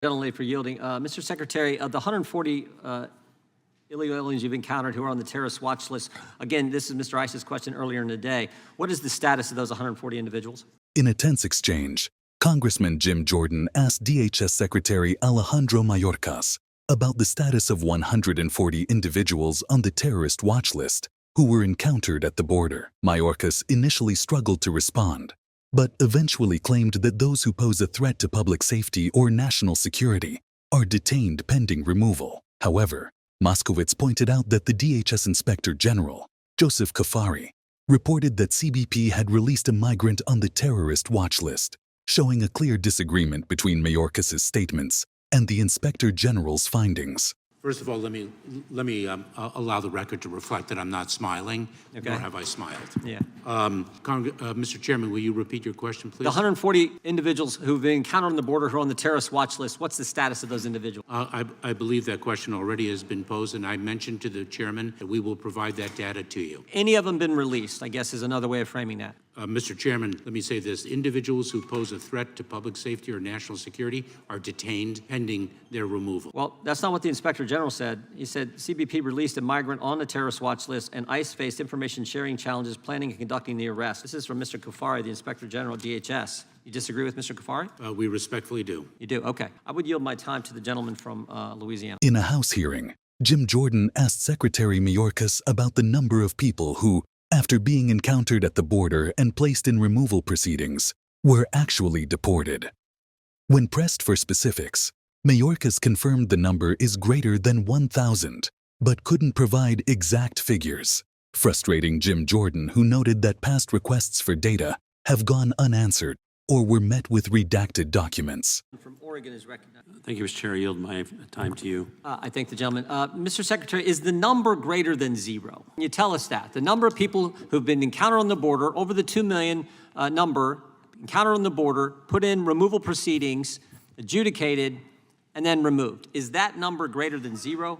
Gentlemen, for yielding. Mr. Secretary, of the 140 illegal aliens you've encountered who are on the terrorist watch list, again, this is Mr. Ice's question earlier in the day. What is the status of those 140 individuals? In a tense exchange, Congressman Jim Jordan asked DHS Secretary Alejandro Mayorkas about the status of 140 individuals on the terrorist watch list who were encountered at the border. Mayorkas initially struggled to respond, but eventually claimed that those who pose a threat to public safety or national security are detained pending removal. However, Moskowitz pointed out that the DHS Inspector General, Joseph Kafari, reported that CBP had released a migrant on the terrorist watch list, showing a clear disagreement between Mayorkas' statements and the Inspector General's findings. First of all, let me allow the record to reflect that I'm not smiling, nor have I smiled. Yeah. Mr. Chairman, will you repeat your question, please? The 140 individuals who've been encountered on the border who are on the terrorist watch list, what's the status of those individuals? I believe that question already has been posed, and I mentioned to the chairman that we will provide that data to you. Any of them been released, I guess, is another way of framing that. Mr. Chairman, let me say this. Individuals who pose a threat to public safety or national security are detained pending their removal. Well, that's not what the Inspector General said. He said CBP released a migrant on the terrorist watch list and ICE faced information sharing challenges planning and conducting the arrest. This is from Mr. Kafari, the Inspector General of DHS. You disagree with Mr. Kafari? We respectfully do. You do? Okay. I would yield my time to the gentleman from Louisiana. In a House hearing, Jim Jordan asked Secretary Mayorkas about the number of people who, after being encountered at the border and placed in removal proceedings, were actually deported. When pressed for specifics, Mayorkas confirmed the number is greater than 1,000, but couldn't provide exact figures, frustrating Jim Jordan, who noted that past requests for data have gone unanswered or were met with redacted documents. From Oregon is recognized. Thank you, Mr. Chair. I yield my time to you. I thank the gentleman. Mr. Secretary, is the number greater than 0? Can you tell us that? The number of people who've been encountered on the border, over the 2 million number, encountered on the border, put in removal proceedings, adjudicated, and then removed. Is that number greater than 0?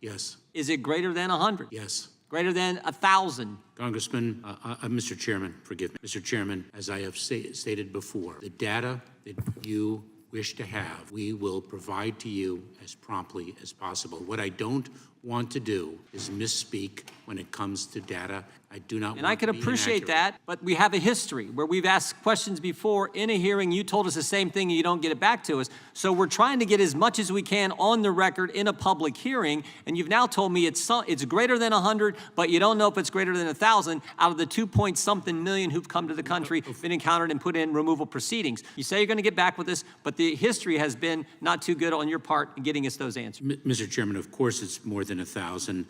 Yes. Is it greater than 100? Yes. Greater than 1,000? Congressman, Mr. Chairman, forgive me. Mr. Chairman, as I have stated before, the data that you wish to have, we will provide to you as promptly as possible. What I don't want to do is misspeak when it comes to data. I do not want to be inaccurate. And I can appreciate that, but we have a history where we've asked questions before in a hearing. You told us the same thing and you don't get it back to us. So we're trying to get as much as we can on the record in a public hearing, and you've now told me it's greater than 100, but you don't know if it's greater than 1,000 out of the 2-point-something million who've come to the country, been encountered and put in removal proceedings. You say you're going to get back with us, but the history has been not too good on your part in getting us those answers. Mr. Chairman, of course it's more than 1,000,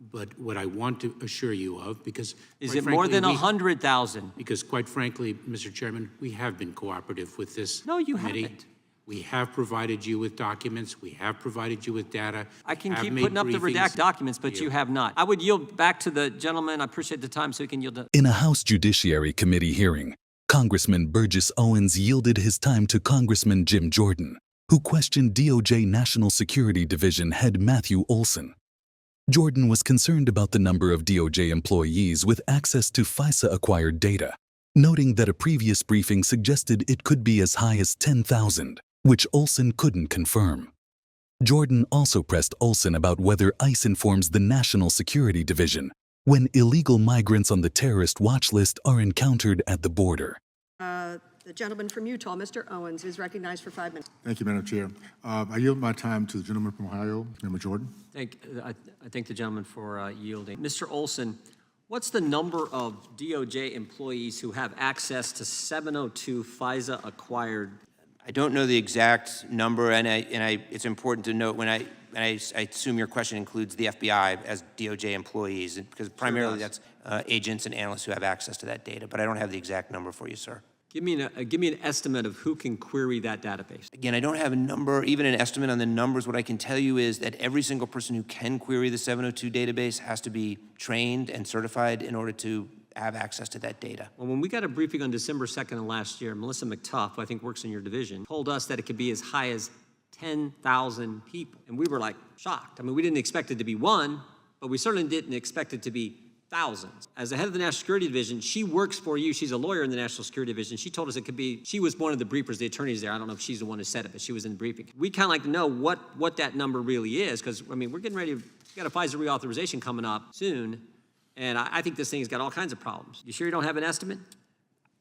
but what I want to assure you of, because is it more than 100,000? Because quite frankly, Mr. Chairman, we have been cooperative with this No, you committee. haven't. We have provided you with documents. We have provided you with data. I can keep putting up the redacted documents, but you have not. I would yield back to the gentleman. I appreciate the time, so he can yield to. In a House Judiciary Committee hearing, Congressman Burgess Owens yielded his time to Congressman Jim Jordan, who questioned DOJ National Security Division head Matthew Olson. Jordan was concerned about the number of DOJ employees with access to FISA-acquired data, noting that a previous briefing suggested it could be as high as 10,000, which Olson couldn't confirm. Jordan also pressed Olson about whether ICE informs the National Security Division when illegal migrants on the terrorist watch list are encountered at the border. The gentleman from Utah, Mr. Owens, is recognized for 5 minutes. Thank you, Madam Chair. I yield my time to the gentleman from Ohio, Member Jordan. I thank the gentleman for yielding. Mr. Olson, what's the number of DOJ employees who have access to 702 FISA-acquired? I don't know the exact number, and it's important to note when I assume your question includes the FBI as DOJ employees, because primarily that's agents and analysts who have access to that data. But I don't have the exact number for you, sir. Give me an estimate of who can query that database. Again, I don't have a number, even an estimate on the numbers. What I can tell you is that every single person who can query the 702 database has to be trained and certified in order to have access to that data. Well, when we got a briefing on December 2nd of last year, Melissa McTuff, who I think works in your division, told us that it could be as high as 10,000 people. And we were like shocked. I mean, we didn't expect it to be 1, but we certainly didn't expect it to be thousands. As the head of the National Security Division, she works for you. She's a lawyer in the National Security Division. She told us it could be, she was one of the briefers, the attorneys there. I don't know if she's the one who said it, but she was in the briefing. We kind of like to know what that number really is, because, I mean, we're getting ready, we got a FISA reauthorization coming up soon, and I think this thing's got all kinds of problems. You sure you don't have an estimate?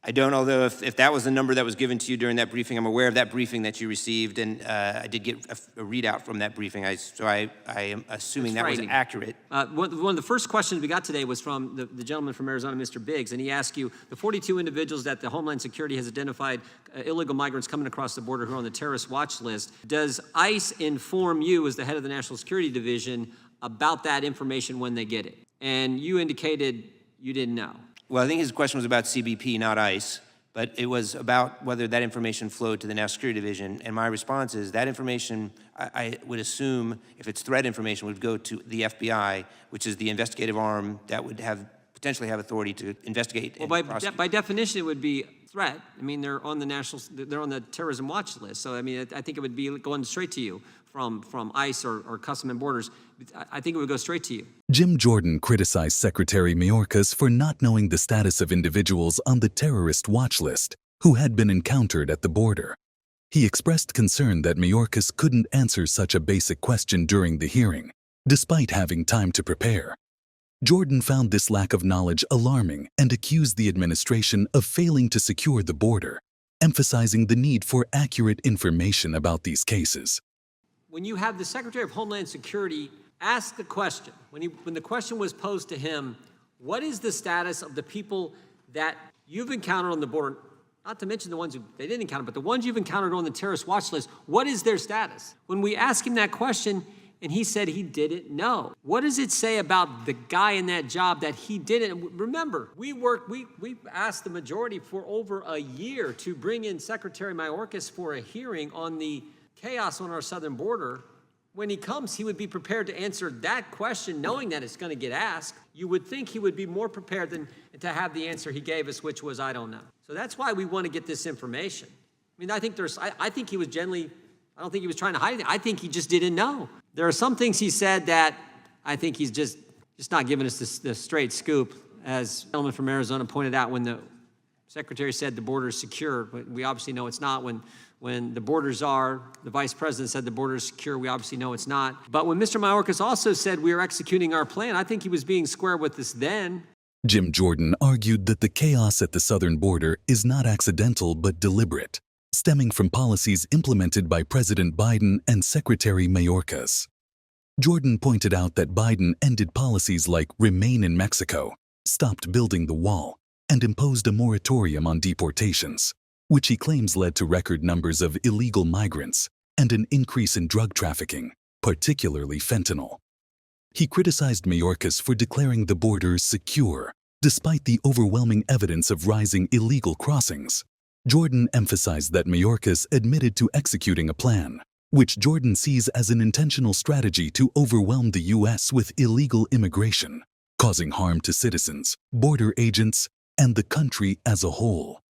I don't, although if that was the number that was given to you during that briefing, I'm aware of that briefing that you received, and I did get a readout from that briefing, so I am assuming that was accurate. One of the first questions we got today was from the gentleman from Arizona, Mr. Biggs, and he asked you, the 42 individuals that the Homeland Security has identified illegal migrants coming across the border who are on the terrorist watch list, does ICE inform you as the head of the National Security Division about that information when they get it? And you indicated you didn't know. Well, I think his question was about CBP, not ICE, but it was about whether that information flowed to the National Security Division, and my response is that information, I would assume, if it's threat information, would go to the FBI, which is the investigative arm that would potentially have authority to investigate. Well, by definition, it would be threat. I mean, they're on the terrorism watch list. So, I mean, I think it would be going straight to you from ICE or Customs and Borders. I think it would go straight to you. Jim Jordan criticized Secretary Mayorkas for not knowing the status of individuals on the terrorist watch list who had been encountered at the border. He expressed concern that Mayorkas couldn't answer such a basic question during the hearing, despite having time to prepare. Jordan found this lack of knowledge alarming and accused the administration of failing to secure the border, emphasizing the need for accurate information about these cases. When you have the Secretary of Homeland Security ask the question, when the question was posed to him, what is the status of the people that you've encountered on the border, not to mention the ones who they didn't encounter, but the ones you've encountered on the terrorist watch list, what is their status? When we asked him that question, and he said he didn't know. What does it say about the guy in that job that he didn't? Remember, we asked the majority for over a year to bring in Secretary Mayorkas for a hearing on the chaos on our southern border. When he comes, he would be prepared to answer that question, knowing that it's going to get asked. You would think he would be more prepared than to have the answer he gave us, which was, I don't know. So that's why we want to get this information. I mean, I think he was generally, I don't think he was trying to hide anything. I think he just didn't know. There are some things he said that I think he's just not giving us the straight scoop. As the gentleman from Arizona pointed out, when the Secretary said the border is secure, but we obviously know it's not. When the borders are, the Vice President said the border is secure, we obviously know it's not. But when Mr. Mayorkas also said we are executing our plan, I think he was being square with us then. Jim Jordan argued that the chaos at the southern border is not accidental but deliberate, stemming from policies implemented by President Biden and Secretary Mayorkas. Jordan pointed out that Biden ended policies like Remain in Mexico, stopped building the wall, and imposed a moratorium on deportations, which he claims led to record numbers of illegal migrants and an increase in drug trafficking, particularly fentanyl. He criticized Mayorkas for declaring the border secure, despite the overwhelming evidence of rising illegal crossings. Jordan emphasized that Mayorkas admitted to executing a plan, which Jordan sees as an intentional strategy to overwhelm the U.S. with illegal immigration, causing harm to citizens, border agents, and the country as a whole.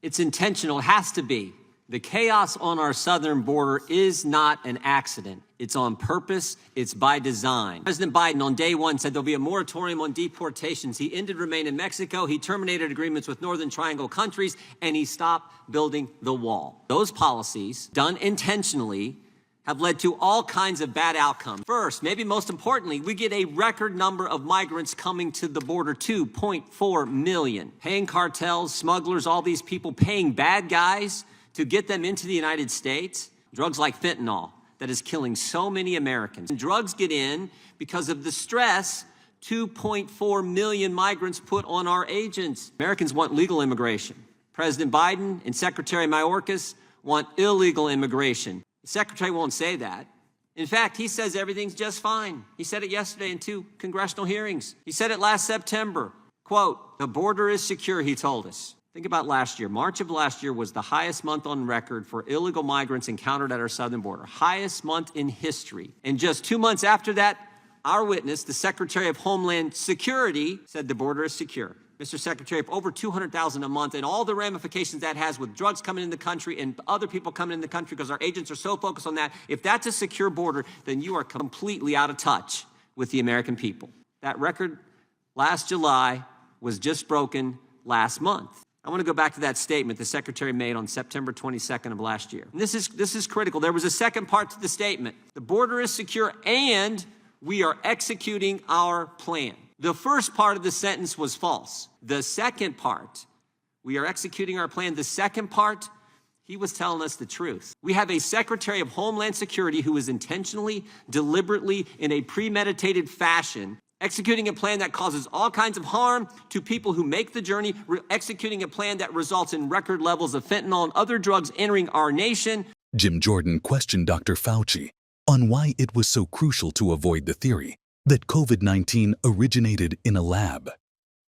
It's intentional, it has to be. The chaos on our southern border is not an accident. It's on purpose, it's by design. President Biden on day one said there'll be a moratorium on deportations. He ended Remain in Mexico, he terminated agreements with Northern Triangle countries, and he stopped building the wall. Those policies, done intentionally, have led to all kinds of bad outcomes. First, maybe most importantly, we get a record number of migrants coming to the border, 2.4 million. Paying cartels, smugglers, all these people paying bad guys to get them into the United States. Drugs like fentanyl that is killing so many Americans. And drugs get in because of the stress 2.4 million migrants put on our agents. Americans want legal immigration. President Biden and Secretary Mayorkas want illegal immigration. The Secretary won't say that. In fact, he says everything's just fine. He said it yesterday in 2 congressional hearings. He said it last September. Quote, the border is secure, he told us. Think about last year. March of last year was the highest month on record for illegal migrants encountered at our southern border. Highest month in history. And just 2 months after that, our witness, the Secretary of Homeland Security, said the border is secure. Mr. Secretary, over 200,000 a month, and all the ramifications that has with drugs coming in the country and other people coming in the country because our agents are so focused on that. If that's a secure border, then you are completely out of touch with the American people. That record last July was just broken last month. I want to go back to that statement the Secretary made on September 22nd of last year. And this is critical. There was a second part to the statement. The border is secure and we are executing our plan. The first part of the sentence was false. The second part, we are executing our plan. The second part, he was telling us the truth. We have a Secretary of Homeland Security who is intentionally, deliberately, in a premeditated fashion executing a plan that causes all kinds of harm to people who make the journey, executing a plan that results in record levels of fentanyl and other drugs entering our nation. Jim Jordan questioned Dr. Fauci on why it was so crucial to avoid the theory that COVID-19 originated in a lab.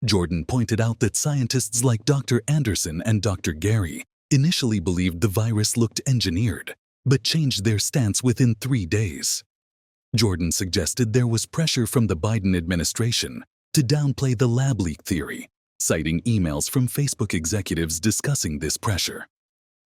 Jordan pointed out that scientists like Dr. Anderson and Dr. Gary initially believed the virus looked engineered, but changed their stance within 3 days. Jordan suggested there was pressure from the Biden administration to downplay the lab leak theory, citing emails from Facebook executives discussing this pressure.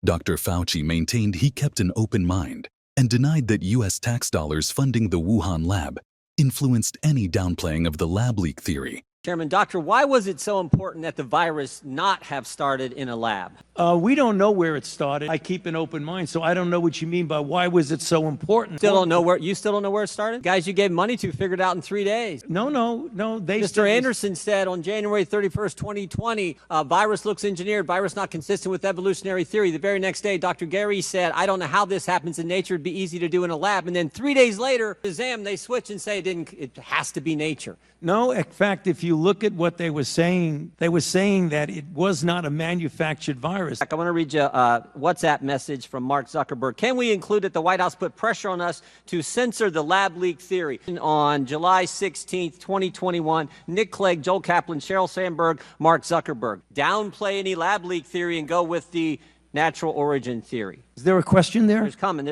Dr. Fauci maintained he kept an open mind and denied that U.S. tax dollars funding the Wuhan lab influenced any downplaying of the lab leak theory. Chairman, Doctor, why was it so important that the virus not have started in a lab? We don't know where it started. I keep an open mind, so I don't know what you mean by why was it so important. Still don't know where it started? Guys you gave money to figured it out in 3 days. No. Mr. Anderson said on January 31st, 2020, virus looks engineered, virus not consistent with evolutionary theory. The very next day, Dr. Gary said, I don't know how this happens in nature. It'd be easy to do in a lab. And then 3 days later, Shazam, they switch and say it has to be nature. No, in fact, if you look at what they were saying that it was not a manufactured virus. I want to read you a WhatsApp message from Mark Zuckerberg. Can we include that the White House put pressure on us to censor the lab leak theory? On July 16th, 2021, Nick Clegg, Joel Kaplan, Sheryl Sandberg, Mark Zuckerberg. Downplay any lab leak theory and go with the natural origin theory. Is there a question there?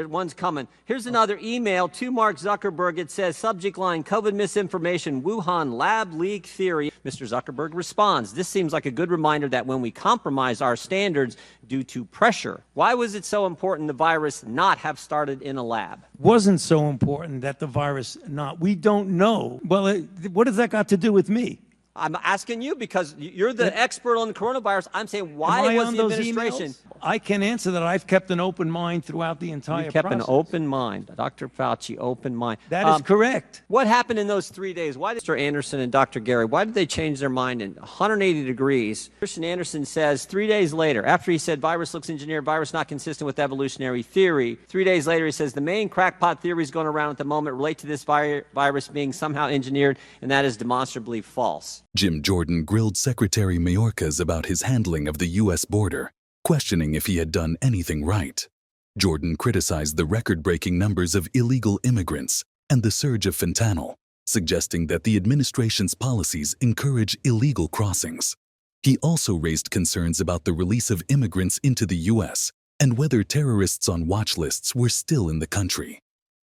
One's coming. Here's another email to Mark Zuckerberg. It says, subject line, COVID misinformation, Wuhan lab leak theory. Mr. Zuckerberg responds, this seems like a good reminder that when we compromise our standards due to pressure, why was it so important the virus not have started in a lab? Wasn't so important that the virus not. We don't know. Well, what has that got to do with me? I'm asking you because you're the expert on the coronavirus. I'm saying, why was the administration? I can answer that. I've kept an open mind throughout the entire process. You kept an open mind. Dr. Fauci, open mind. That is correct. What happened in those 3 days? Why did Mr. Anderson and Dr. Gary, why did they change their mind in 180 degrees? Christian Anderson says 3 days later, after he said virus looks engineered, virus not consistent with evolutionary theory, 3 days later he says the main crackpot theories going around at the moment relate to this virus being somehow engineered, and that is demonstrably false. Jim Jordan grilled Secretary Mayorkas about his handling of the U.S. border, questioning if he had done anything right. Jordan criticized the record-breaking numbers of illegal immigrants and the surge of fentanyl, suggesting that the administration's policies encourage illegal crossings. He also raised concerns about the release of immigrants into the U.S. and whether terrorists on watch lists were still in the country.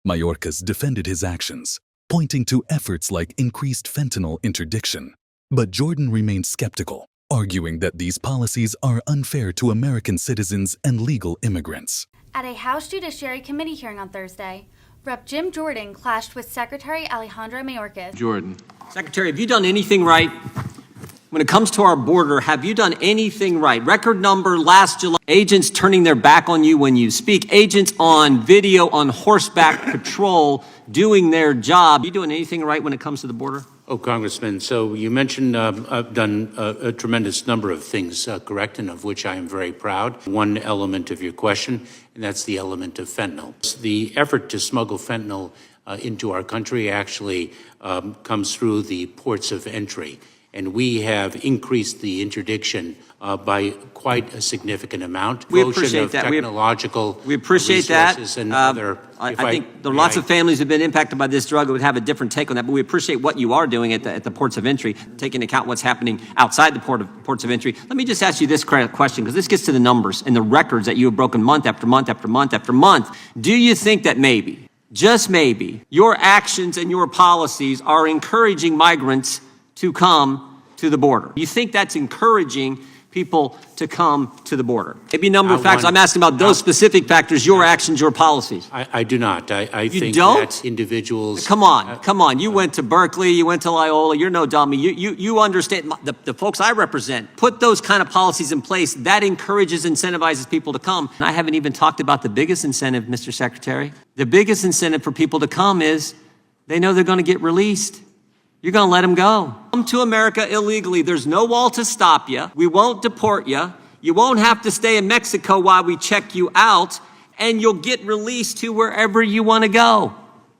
Mayorkas defended his actions, pointing to efforts like increased fentanyl interdiction. But Jordan remained skeptical, arguing that these policies are unfair to American citizens and legal immigrants. At a House Judiciary Committee hearing on Thursday, Rep. Jim Jordan clashed with Secretary Alejandro Mayorkas. Jordan. Secretary, have you done anything right? When it comes to our border, have you done anything right? Record number last July, agents turning their back on you when you speak, agents on video on horseback patrol doing their job. Are you doing anything right when it comes to the border? Oh, Congressman, so you mentioned I've done a tremendous number of things correct, and of which I am very proud. One element of your question, and that's the element of fentanyl. The effort to smuggle fentanyl into our country actually comes through the ports of entry. And we have increased the interdiction by quite a significant amount. We appreciate that. Technological we appreciate that. And other, I think there are lots of families who have been impacted by this drug who would have a different take on that, but we appreciate what you are doing at the ports of entry, taking into account what's happening outside the ports of entry. Let me just ask you this question, because this gets to the numbers and the records that you have broken month after month after month after month. Do you think that maybe, just maybe, your actions and your policies are encouraging migrants to come to the border? You think that's encouraging people to come to the border? Maybe a number of Not factors. one. I'm asking about those Not- specific factors, your actions, your policies. I do not. I think don't? that individuals. Come on. You went to Berkeley, you went to Loyola, you're no dummy. You understand, the folks I represent, put those kind of policies in place. That encourages, incentivizes people to come. And I haven't even talked about the biggest incentive, Mr. Secretary. The biggest incentive for people to come is they know they're going to get released. You're going to let them go. Come to America illegally. There's no wall to stop you. We won't deport you. You won't have to stay in Mexico while we check you out, and you'll get released to wherever you want to go.